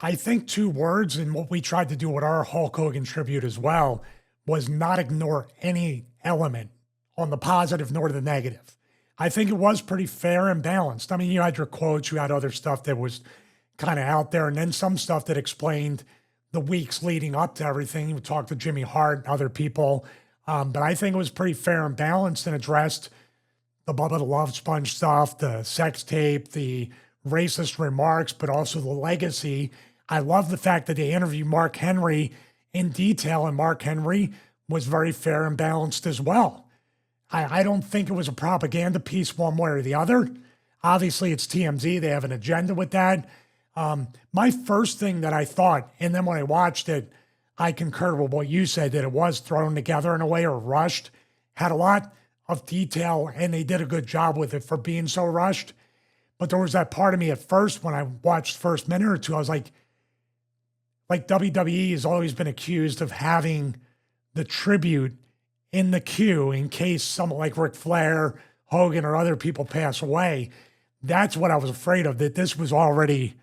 I think two words, and what we tried to do with our Hulk Hogan tribute as well, was not ignore any element on the positive nor the negative. I think it was pretty fair and balanced. I mean, you had your quotes, you had other stuff that was kind of out there, and then some stuff that explained the weeks leading up to everything. You talked to Jimmy Hart and other people, but I think it was pretty fair and balanced and addressed the Bubba the Love Sponge stuff, the sex tape, the racist remarks, but also the legacy. I love the fact that they interviewed Mark Henry in detail, and Mark Henry was very fair and balanced as well. I don't think it was a propaganda piece one way or the other. Obviously, it's TMZ. They have an agenda with that. My first thing that I thought, and then when I watched it, I concurred with what you said, that it was thrown together in a way or rushed, had a lot of detail, and they did a good job with it for being so rushed. But there was that part of me at first when I watched the first minute or two, I was like WWE has always been accused of having the tribute in the queue in case someone like Ric Flair, Hogan, or other people pass away. That's what I was afraid of, that this was already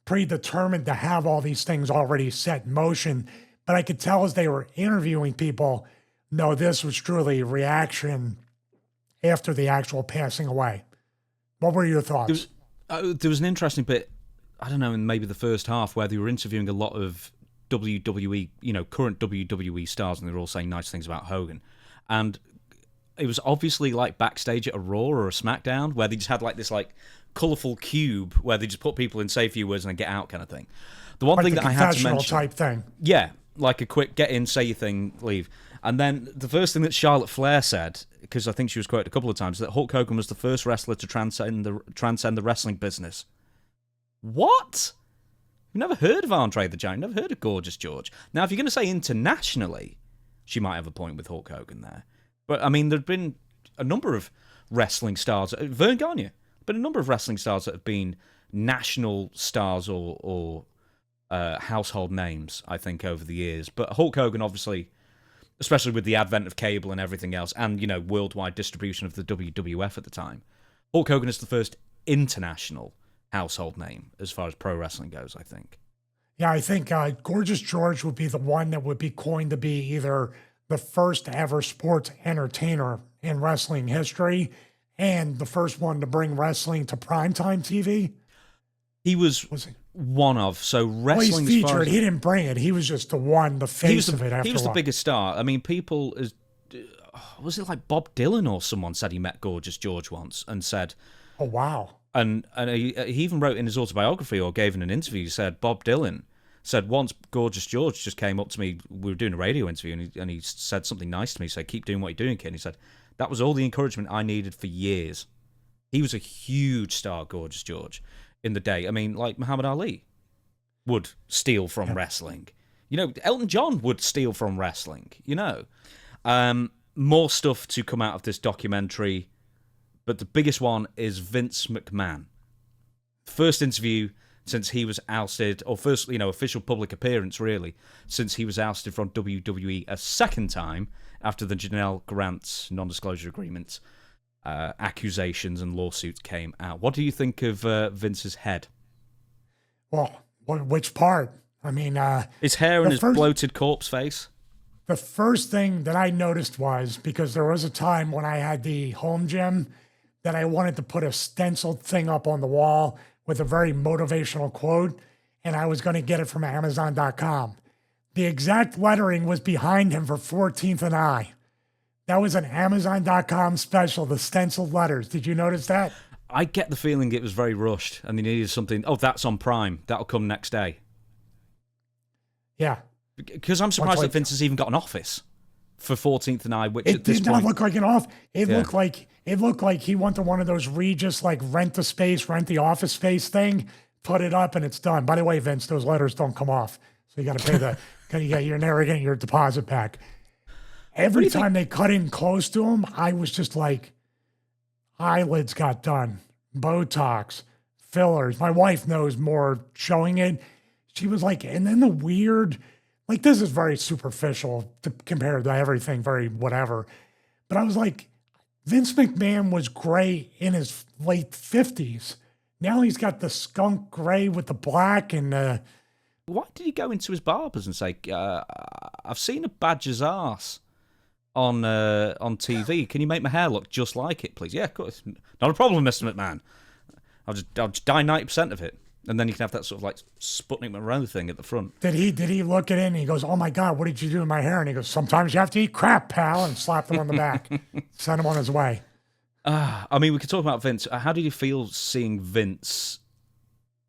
predetermined to have all these things already set in motion. But I could tell as they were interviewing people, no, this was truly a reaction after the actual passing away. What were your thoughts? There was an interesting bit, I don't know, in maybe the first half, where they were interviewing a lot of WWE, current WWE stars, and they were all saying nice things about Hogan. And it was obviously like backstage at a Raw or a SmackDown, where they just had like this like colourful cube where they just put people in, say a few words, and then get out kind of thing. The one like thing the that I had to mention, type thing. Yeah, like a quick get in, say your thing, leave. And then the first thing that Charlotte Flair said, because I think she was quoted a couple of times, that Hulk Hogan was the first wrestler to transcend the wrestling business. What? You've never heard of Andre the Giant, never heard of Gorgeous George. Now, if you're going to say internationally, she might have a point with Hulk Hogan there. But, I mean, there have been a number of wrestling stars, Vern Gagne, but a number of wrestling stars that have been national stars or household names, I think, over the years. But Hulk Hogan, obviously, especially with the advent of cable and everything else, and, worldwide distribution of the WWF at the time, Hulk Hogan is the first international household name as far as pro wrestling goes, I think. Yeah, I think Gorgeous George would be the one that would be coined to be either the first ever sports entertainer in wrestling history and the first one to bring wrestling to primetime TV. He was he? One of, so wrestling... Well, he's featured. He didn't bring it. He was just the one, the face of it after He was the biggest star. I mean, people... Was it like Bob Dylan or someone said he met Gorgeous George once and said... Oh, wow. And he even wrote in his autobiography or gave in an interview, he said, Bob Dylan said, once Gorgeous George just came up to me, we were doing a radio interview, and he said something nice to me, he said, keep doing what you're doing, kid. And he said, that was all the encouragement I needed for years. He was a huge star, Gorgeous George, in the day. I mean, like Muhammad Ali would steal from wrestling. Elton John would steal from wrestling, More stuff to come out of this documentary, but the biggest one is Vince McMahon. First interview since he was ousted, or first, official public appearance, really, since he was ousted from WWE a second time after the Janelle Grant non-disclosure agreement accusations and lawsuits came out. What do you think of Vince's head? Well, which part? I mean... his hair and his bloated corpse face? The first thing that I noticed was, because there was a time when I had the home gym that I wanted to put a stenciled thing up on the wall with a very motivational quote, and I was going to get it from Amazon.com. The exact lettering was behind him for 14th and I. That was an Amazon.com special, the stenciled letters. Did you notice that? I get the feeling it was very rushed, and they needed something. Oh, that's on Prime. That'll come next day. Yeah. Because I'm surprised that Vince has even got an office for 14th and I, which it at this did point... not look like an office. It looked like he went to one of those Regis, like rent the office space thing, put it up, and it's done. By the way, Vince, those letters don't come off. So you got to pay you're never getting your deposit back. Every time they cut in close to him, I was just like, eyelids got done, Botox, fillers. My wife knows more showing it. She was like, and then the weird, like, this is very superficial to compare to everything, very whatever. But I was like, Vince McMahon was gray in his late 50s. Now he's got the skunk gray with the black and why did he go into his barbers and say, I've seen a badger's arse on TV. Can you make my hair look just like it, please? Yeah, of course. Not a problem, Mr. McMahon. I'll just dye 90% of it. And then you can have that sort of like Sputnik Monroe thing at the front. Did he look at it and he goes, oh my God, what did you do to my hair? And he goes, sometimes you have to eat crap, pal, and slapped him on the back. Sent him on his way. I mean, we could talk about Vince. How did you feel seeing Vince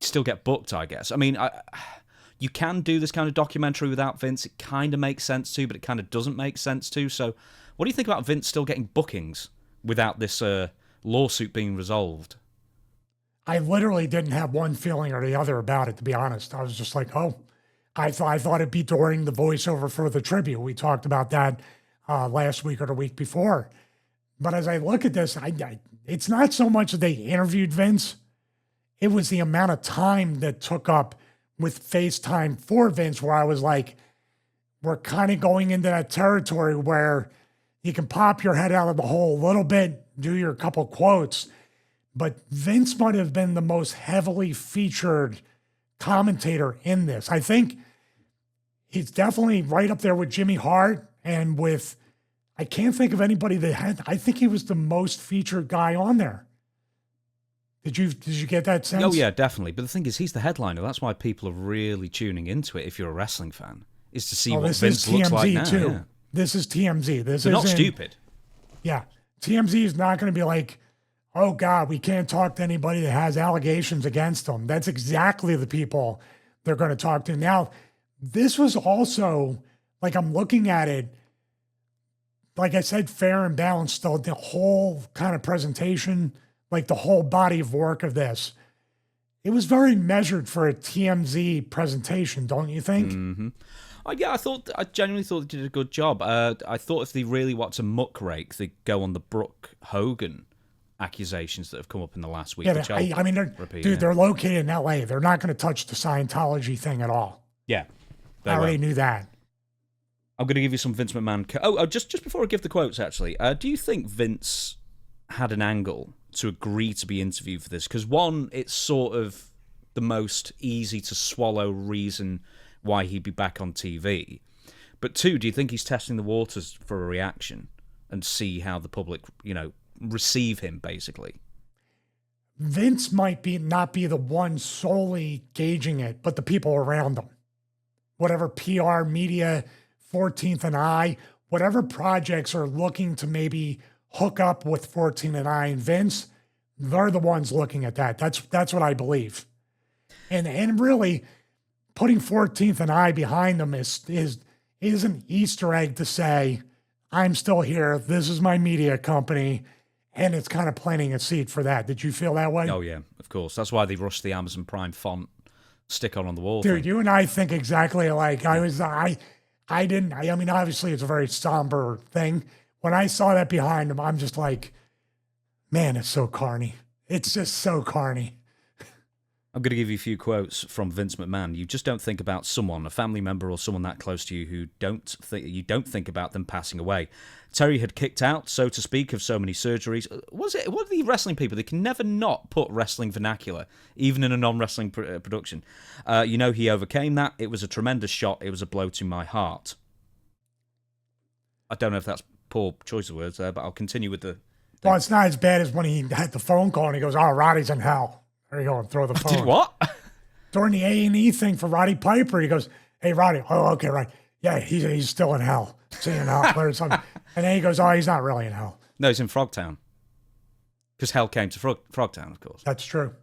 still get booked, I guess? I mean, you can do this kind of documentary without Vince. It kind of makes sense too, but it kind of doesn't make sense too. So what do you think about Vince still getting bookings without this lawsuit being resolved? I literally didn't have one feeling or the other about it, to be honest. I was just like, oh, I thought it'd be during the voiceover for the tribute. We talked about that last week or the week before. But as I look at this, it's not so much that they interviewed Vince. It was the amount of time that took up with FaceTime for Vince, where I was like, we're kind of going into that territory where you can pop your head out of the hole a little bit, do your couple quotes, but Vince might have been the most heavily featured commentator in this. I think he's definitely right up there with Jimmy Hart and with, I can't think of anybody that had, I think he was the most featured guy on there. Did you get that sense? Oh, yeah, definitely. But the thing is, he's the headliner. That's why people are really tuning into it, if you're a wrestling fan, is to see what Vince looks like now. Too. Yeah. This is TMZ. They're not stupid. Yeah. TMZ is not going to be like, oh, God, we can't talk to anybody that has allegations against them. That's exactly the people they're going to talk to. Now, this was also, like, I'm looking at it, like I said, fair and balanced, the whole kind of presentation, like the whole body of work of this. It was very measured for a TMZ presentation, don't you think? Mm-hmm. Yeah, I genuinely thought they did a good job. I thought if they really want to muckrake, they'd go on the Brooke Hogan accusations that have come up in the last week. Yeah, I mean, they're located in LA. They're not going to touch the Scientology thing at all. Yeah. I already knew that. I'm going to give you some Vince McMahon. Just before I give the quotes, actually, do you think Vince had an angle to agree to be interviewed for this? Because one, it's sort of the most easy to swallow reason why he'd be back on TV. But two, do you think he's testing the waters for a reaction and see how the public, receive him, basically? Vince might not be the one solely gauging it, but the people around him. Whatever PR, media, 14th and I, whatever projects are looking to maybe hook up with 14 and I and Vince, they're the ones looking at that. That's what I believe. And really, putting 14th and I behind them is an Easter egg to say, I'm still here. This is my media company. And it's kind of planting a seed for that. Did you feel that way? Oh, yeah, of course. That's why they rushed the Amazon Prime font stick on the wall. Dude, you and I think exactly alike. I mean, obviously it's a very somber thing. When I saw that behind him, I'm just like, man, it's so carny. It's just so carny. I'm going to give you a few quotes from Vince McMahon. You just don't think about someone, a family member or someone that close to you, who you don't think about them passing away. Terry had kicked out, so to speak, of so many surgeries. What are the wrestling people? They can never not put wrestling vernacular, even in a non-wrestling production. He overcame that. It was a tremendous shot. It was a blow to my heart. I don't know if that's poor choice of words there, but I'll continue with the thing. Well, it's not as bad as when he had the phone call and he goes, oh, Roddy's in hell. There you go, and throw the phone. Did what? During the A&E thing for Roddy Piper, he goes, hey, Roddy, oh, okay, right. Yeah, he's still in hell. See in hell or something. And then he goes, oh, he's not really in hell. No, he's in Frogtown. Because hell came to Frogtown, of course. That's true.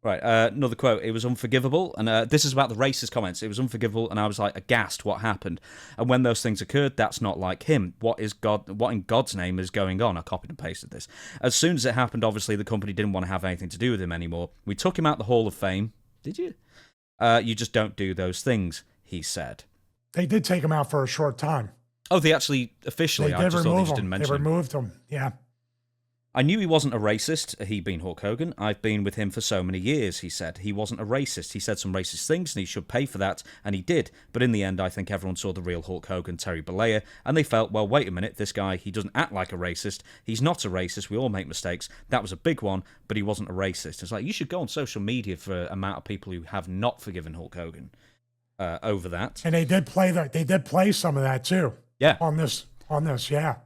Right, another quote. It was unforgivable, and this is about the racist comments. It was unforgivable, and I was like aghast. What happened? And when those things occurred, that's not like him. What in God's name is going on? I copied and pasted this. As soon as it happened, obviously the company didn't want to have anything to do with him anymore. We took him out the Hall of Fame. Did you? You just don't do those things, he said. They did take him out for a short time. Oh, they actually officially. I just thought they just didn't mention him. They removed him. Yeah. I knew he wasn't a racist, he being Hulk Hogan. I've been with him for so many years, he said. He wasn't a racist. He said some racist things, and he should pay for that, and he did. But in the end, I think everyone saw the real Hulk Hogan, Terry Bolera, and they felt, well, wait a minute, this guy, he doesn't act like a racist. He's not a racist. We all make mistakes. That was a big one, but he wasn't a racist. It's like, you should go on social media for an amount of people who have not forgiven Hulk Hogan. over that. And they did play that. They did play some of that too. Yeah. On this, yeah.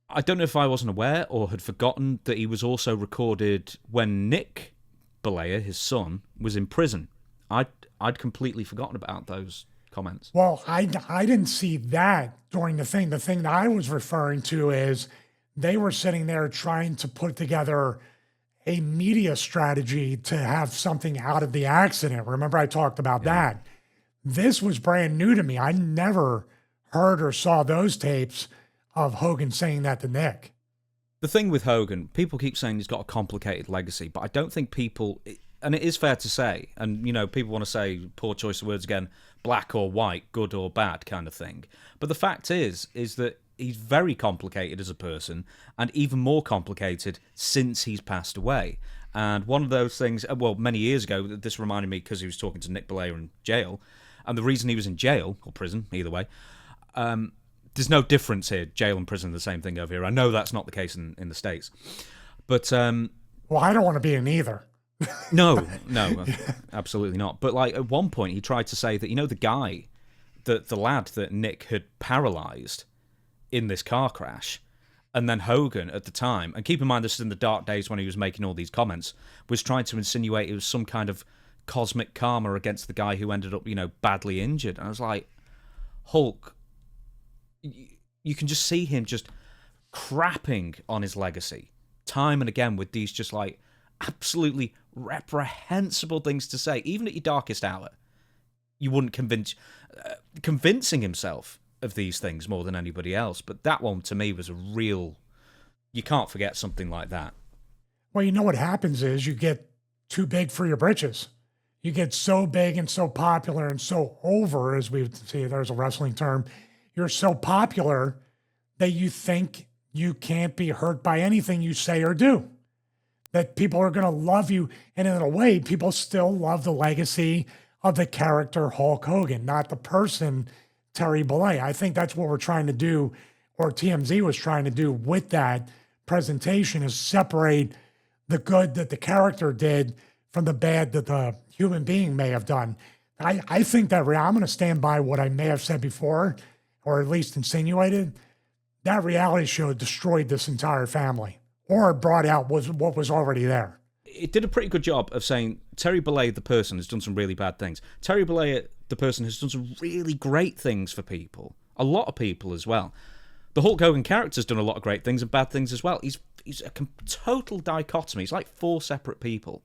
I don't know if I wasn't aware or had forgotten that he was also recorded when Nick Bolera, his son, was in prison. I'd completely forgotten about those comments. Well, I didn't see that during the thing. The thing that I was referring to is they were sitting there trying to put together a media strategy to have something out of the accident. Remember I talked about that. This was brand new to me. I never heard or saw those tapes of Hogan saying that to Nick. The thing with Hogan, people keep saying he's got a complicated legacy, but I don't think people, and it is fair to say, and people want to say, poor choice of words again, black or white, good or bad kind of thing. But the fact is that he's very complicated as a person, and even more complicated since he's passed away. And one of those things, well, many years ago, this reminded me because he was talking to Nick Bolera in jail, and the reason he was in jail, or prison, either way, there's no difference here. Jail and prison are the same thing over here. I know that's not the case in the States. But well, I don't want to be in either. No, absolutely not. But like at one point he tried to say that, the guy, the lad that Nick had paralyzed in this car crash, and then Hogan at the time, and keep in mind this is in the dark days when he was making all these comments, was trying to insinuate it was some kind of cosmic karma against the guy who ended up, badly injured. And I was like, Hulk, you can just see him just crapping on his legacy time and again with these just like absolutely reprehensible things to say. Even at your darkest hour, you wouldn't convincing himself of these things more than anybody else. But that one to me was a real, you can't forget something like that. Well, what happens is you get too big for your britches. You get so big and so popular and so over, as we see, there's a wrestling term. You're so popular that you think you can't be hurt by anything you say or do. That people are going to love you. And in a way, people still love the legacy of the character Hulk Hogan, not the person Terry Bollea. I think that's what we're trying to do, or TMZ was trying to do with that presentation, is separate the good that the character did from the bad that the human being may have done. I think that I'm going to stand by what I may have said before, or at least insinuated. That reality show destroyed this entire family, or brought out what was already there. It did a pretty good job of saying Terry Bollea, the person, has done some really bad things. Terry Bollea, the person, has done some really great things for people. A lot of people as well. The Hulk Hogan character's done a lot of great things and bad things as well. He's a total dichotomy. He's like four separate people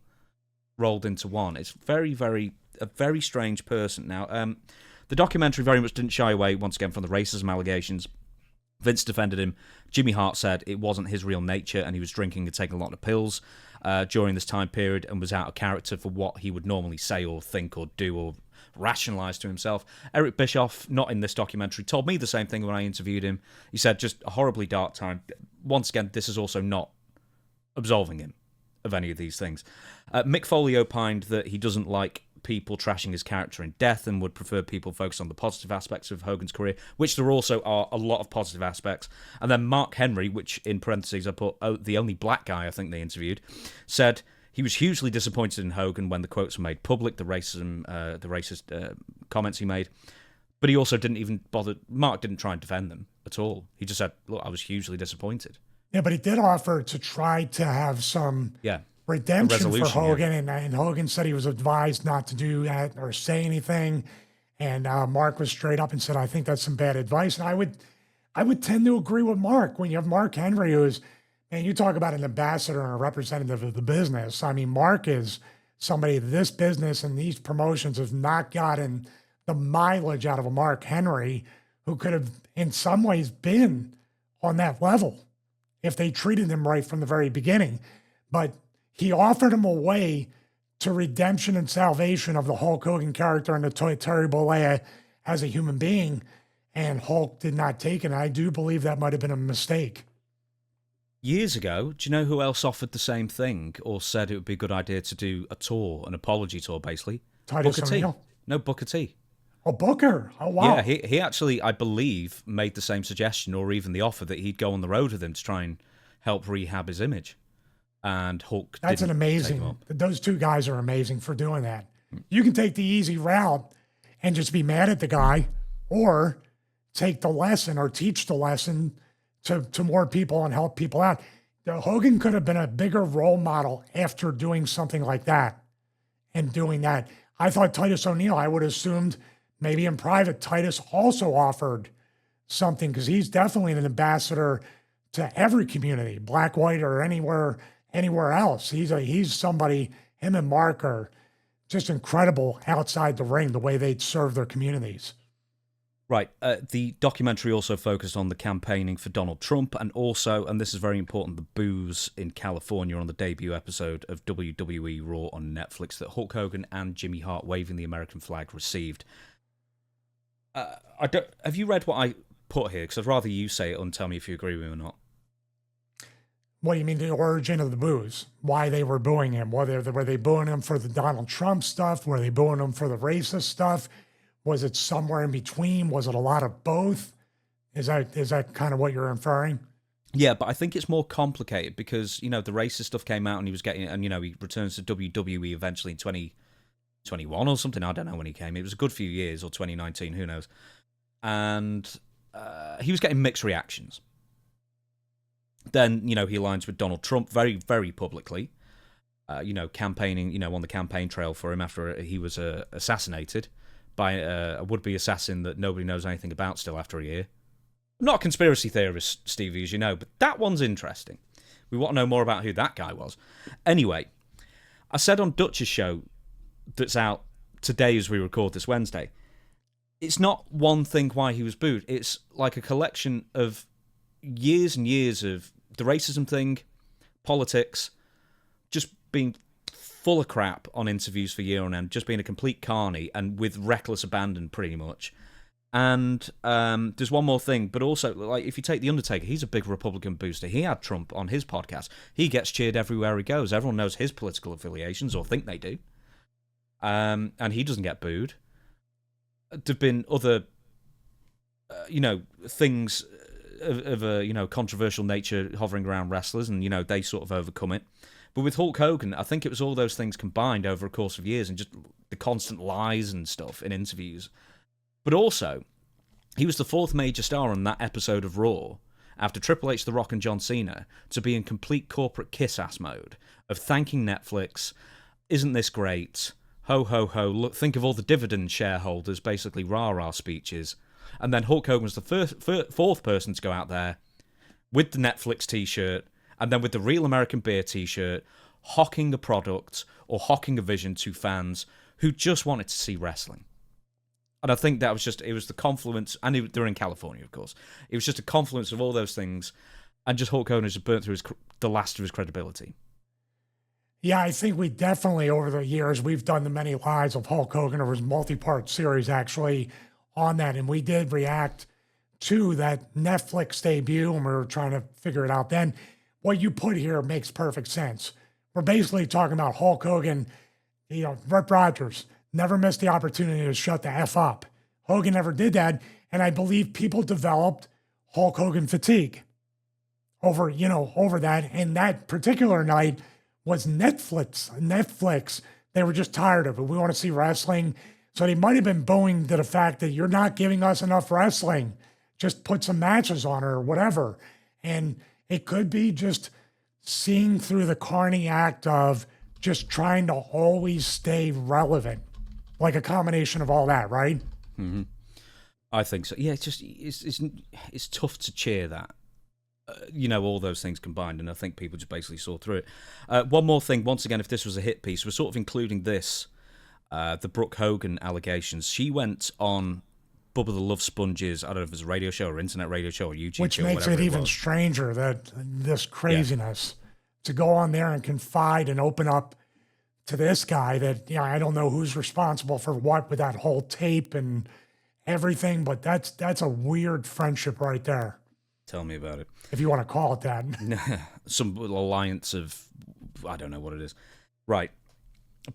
rolled into one. It's a very strange person. Now, the documentary very much didn't shy away, once again, from the racism allegations. Vince defended him. Jimmy Hart said it wasn't his real nature and he was drinking and taking a lot of pills during this time period and was out of character for what he would normally say or think or do or rationalise to himself. Eric Bischoff, not in this documentary, told me the same thing when I interviewed him. He said just a horribly dark time. Once again, this is also not absolving him of any of these things. Mick Foley opined that he doesn't like people trashing his character in death and would prefer people focus on the positive aspects of Hogan's career, which there also are a lot of positive aspects. And then Mark Henry, which in parentheses I put the only black guy I think they interviewed, said he was hugely disappointed in Hogan when the quotes were made public, the racist comments he made. But he also didn't even bother. Mark didn't try and defend them at all. He just said, look, I was hugely disappointed. Yeah, but he did offer to try to have some redemption for Hogan, and Hogan said he was advised not to do that or say anything. And Mark was straight up and said, I think that's some bad advice. And I would tend to agree with Mark. When you have Mark Henry, who is, man, you talk about an ambassador and a representative of the business. I mean, Mark is somebody that this business and these promotions have not gotten the mileage out of a Mark Henry, who could have in some ways been on that level if they treated him right from the very beginning. But he offered him a way to redemption and salvation of the Hulk Hogan character and the Terry Bollea as a human being, and Hulk did not take it. I do believe that might have been a mistake. Years ago, do you know who else offered the same thing or said it would be a good idea to do a tour, an apology tour, basically? Titus Booker T. O'Neil? No, Booker T. Oh, Booker. Oh, wow. Yeah, he actually, I believe, made the same suggestion or even the offer that he'd go on the road with him to try and help rehab his image. And Hulk That's an amazing, those two guys are amazing for doing that. You can take the easy route and just be mad at the guy, or take the lesson or teach the lesson to more people and help people out. Hogan could have been a bigger role model after doing something like that and doing that. I thought Titus O'Neil, I would have assumed maybe in private, Titus also offered something, because he's definitely an ambassador to every community, black, white, or anywhere else. He's somebody, him and Mark are just incredible outside the ring, the way they'd serve their communities. Right. The documentary also focused on the campaigning for Donald Trump, and also, and this is very important, the boos in California on the debut episode of WWE Raw on Netflix that Hulk Hogan and Jimmy Hart waving the American flag received. Have you read what I put here? Because I'd rather you say it and tell me if you agree with me or not. What do you mean, the origin of the boos? Why they were booing him? Were they booing him for the Donald Trump stuff? Were they booing him for the racist stuff? Was it somewhere in between? Was it a lot of both? Is that kind of what you're inferring? Yeah, but I think it's more complicated because, the racist stuff came out and he was getting, and, he returns to WWE eventually in 2021 or something. I don't know when he came. It was a good few years, or 2019, who knows. And he was getting mixed reactions. Then, he aligns with Donald Trump very, very publicly, campaigning, on the campaign trail for him after he was assassinated by a would-be assassin that nobody knows anything about still after a year. I'm not a conspiracy theorist, Stevie, as you know, but that one's interesting. We want to know more about who that guy was. Anyway, I said on Dutch's show that's out today as we record this Wednesday, it's not one thing why he was booed. It's like a collection of years and years of the racism thing, politics, just being full of crap on interviews for year on end, just being a complete carny and with reckless abandon pretty much. And there's one more thing, but also, like, if you take The Undertaker, he's a big Republican booster. He had Trump on his podcast. He gets cheered everywhere he goes. Everyone knows his political affiliations, or think they do. And he doesn't get booed. There've been other, things of a, controversial nature hovering around wrestlers, and, they sort of overcome it. But with Hulk Hogan, I think it was all those things combined over a course of years and just the constant lies and stuff in interviews. But also, he was the fourth major star on that episode of Raw, after Triple H, The Rock, and John Cena, to be in complete corporate kiss-ass mode of thanking Netflix, isn't this great, ho, ho, ho, look, think of all the dividend shareholders, basically rah-rah speeches. And then Hulk Hogan was the fourth person to go out there with the Netflix t-shirt, and then with the Real American Beer t-shirt, hawking a product or hawking a vision to fans who just wanted to see wrestling. And I think that was it was the confluence, and they're in California, of course. It was just a confluence of all those things, and just Hulk Hogan just burnt through the last of his credibility. Yeah, I think we definitely, over the years, we've done the many lives of Hulk Hogan, or his multi-part series, actually, on that, and we did react to that Netflix debut, and we were trying to figure it out then. What you put here makes perfect sense. We're basically talking about Hulk Hogan, Rip Rogers never missed the opportunity to shut the F up. Hogan never did that, and I believe people developed Hulk Hogan fatigue over that, and that particular night was Netflix. They were just tired of it. We want to see wrestling. So they might have been booing to the fact that you're not giving us enough wrestling. Just put some matches on or whatever. And it could be just seeing through the carny act of just trying to always stay relevant. Like a combination of all that, right? Mm-hmm. I think so. Yeah, it's tough to cheer that. All those things combined, and I think people just basically saw through it. One more thing, once again, if this was a hit piece, we're sort of including this, the Brooke Hogan allegations. She went on Bubba the Love Sponge's, I don't know if it's a radio show or internet radio show or YouTube Which show, makes it even stranger, that this craziness, to go on there and confide and open up to this guy that, I don't know who's responsible for what with that whole tape and everything, but that's a weird friendship right there. Tell me about it. If you want to call it that. Some alliance of, I don't know what it is. Right.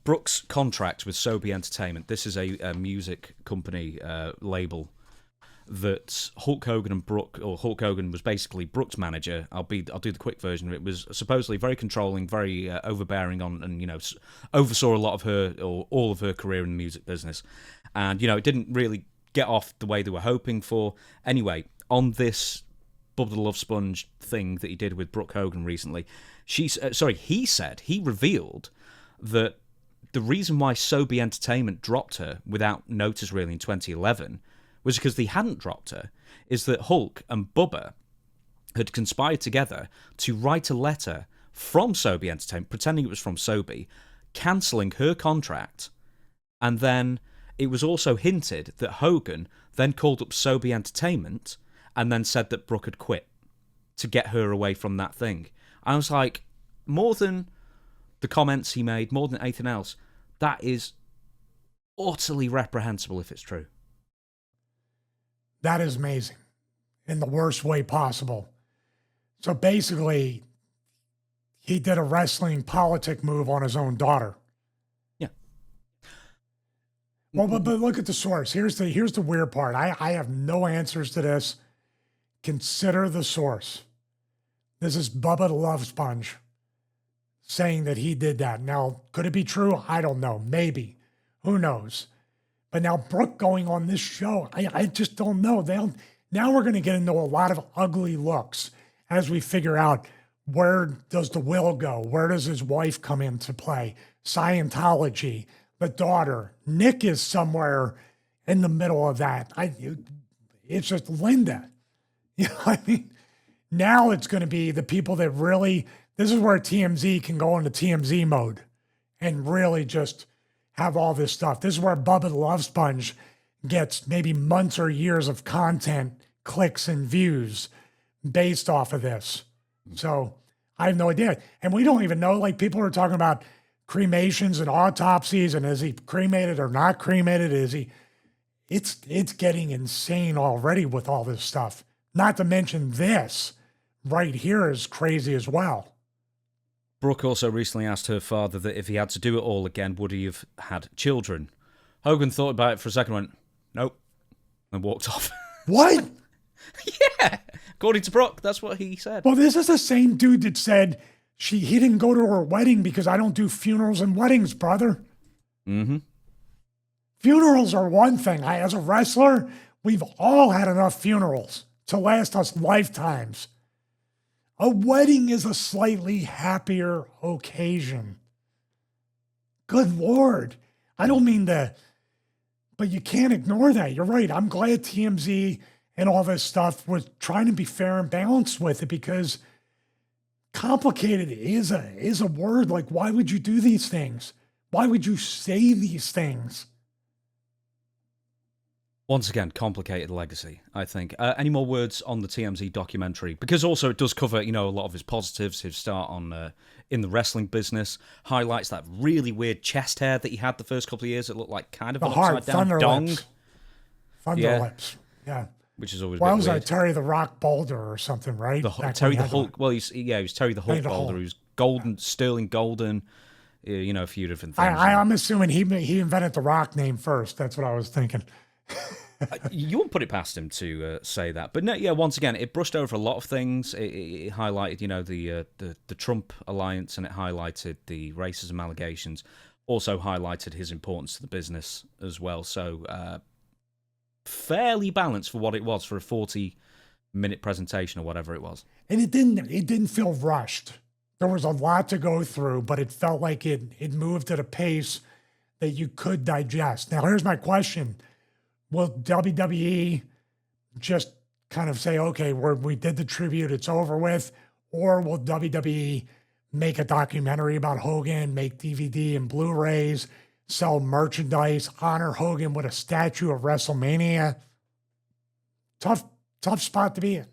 Brooke's contract with Sobe Entertainment. This is a music company label that Hulk Hogan and Brooke, or Hulk Hogan was basically Brooke's manager. I'll do the quick version of it. Was supposedly very controlling, very overbearing on, and oversaw a lot of her, or all of her career in the music business. And, it didn't really get off the way they were hoping for. Anyway, on this Bubba the Love Sponge thing that he did with Brooke Hogan recently, he revealed that the reason why Sobe Entertainment dropped her without notice really in 2011 was because they hadn't dropped her, is that Hulk and Bubba had conspired together to write a letter from Sobe Entertainment, pretending it was from Sobe, cancelling her contract, and then it was also hinted that Hogan then called up Sobe Entertainment and then said that Brooke had quit to get her away from that thing. I was like, more than the comments he made, more than anything else, that is utterly reprehensible if it's true. That is amazing in the worst way possible. So basically, he did a wrestling politic move on his own daughter. Yeah. Well, but look at the source. Here's the weird part. I have no answers to this. Consider the source. This is Bubba the Love Sponge saying that he did that. Now, could it be true? I don't know. Maybe. Who knows? But now Brooke going on this show, I just don't know. Now we're going to get into a lot of ugly looks as we figure out where does the will go? Where does his wife come into play? Scientology, the daughter. Nick is somewhere in the middle of that. It's just Linda. I mean, now it's going to be the people that really, this is where TMZ can go into TMZ mode and really just have all this stuff. This is where Bubba the Love Sponge gets maybe months or years of content, clicks and views based off of this. So I have no idea. And we don't even know, like people are talking about cremations and autopsies and is he cremated or not cremated? It's getting insane already with all this stuff. Not to mention this right here is crazy as well. Brooke also recently asked her father that if he had to do it all again, would he have had children? Hogan thought about it for a second and went, nope, and walked off. What? Yeah, according to Brooke, that's what he said. Well, this is the same dude that said he didn't go to her wedding because I don't do funerals and weddings, brother. Mm-hmm. Funerals are one thing. As a wrestler, we've all had enough funerals to last us lifetimes. A wedding is a slightly happier occasion. Good Lord. I don't mean to, but you can't ignore that. You're right. I'm glad TMZ and all this stuff was trying to be fair and balanced with it because complicated is a word. Like, why would you do these things? Why would you say these things? Once again, complicated legacy, I think. Any more words on the TMZ documentary? Because also it does cover, a lot of his positives, his start on in the wrestling business, highlights that really weird chest hair that he had the first couple of years. It looked like kind of the an heart, upside down dong. Thunder lips. Yeah. Which is always Why a bit was weird. I Terry the Rock Boulder or something, right? Terry the Hulk. Well, he was Terry the Hulk Boulder. He was golden, sterling golden. A few different things. I'm assuming he invented the Rock name first. That's what I was thinking. You wouldn't put it past him to say that, but no, yeah. Once again, it brushed over a lot of things. It highlighted, the Trump alliance, and it highlighted the racism allegations. Also highlighted his importance to the business as well. So fairly balanced for what it was for a 40-minute presentation or whatever it was. And it didn't feel rushed. There was a lot to go through, but it felt like it moved at a pace that you could digest. Now, here's my question. Will WWE just kind of say, okay, we did the tribute, it's over with? Or will WWE make a documentary about Hogan, make DVD and Blu-rays, sell merchandise, honor Hogan with a statue of WrestleMania? Tough spot to be in.